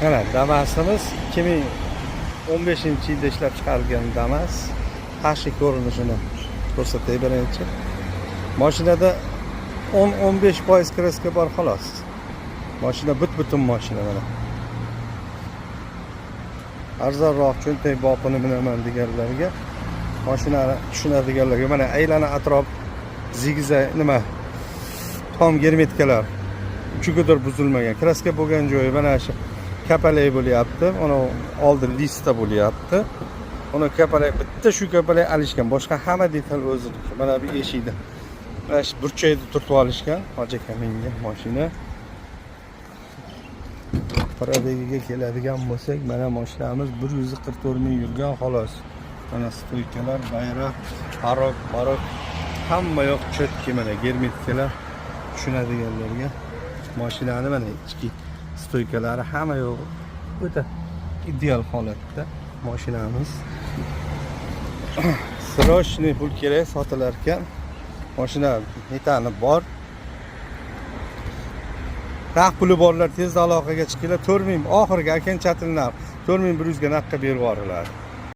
Mana Damas'imiz 2015-yilda ishlab chiqarilgan Damas. Tashqi ko'rinishini ko'rsatay birinchi. Mashinada 10-15% kraska bor xolos. Mashina butun mashina mana. Arzonroq cho'ntak bopini bilaman deganlarga, mashinani tushunadiganlarga mana aylana atrof zigzag nima tom germetikalar uchigadir buzilmagan. Kraska bo'lgan joyi mana shu kapalak bo'lyapti. Uni oldin listda bo'lyapti. Uni kapalak bitta shu kapalak alishgan. Boshqa hamma detal o'ziniki. Mana bu eshikda. Mana shu burchakda turtib olishgan. Hoji kaminga mashina. Probegiga keladigan bo'lsak, mana mashinamiz 144 ming yurgan xolos. Mana stoykalar, bayroq, marok hamma yoq chotki mana germetikalar tushunadiganlarga mashinani mana ichki stoykalari hamma yo'q o'ta ideal holatda mashinamiz. Srochniy pul kerak sotilar ekan. Mashina metani bor. Naq puli borlar tezda aloqaga chiqinglar. 4 ming oxirgi akan chatilnar 4100 ga naqqa berib yuboriladi.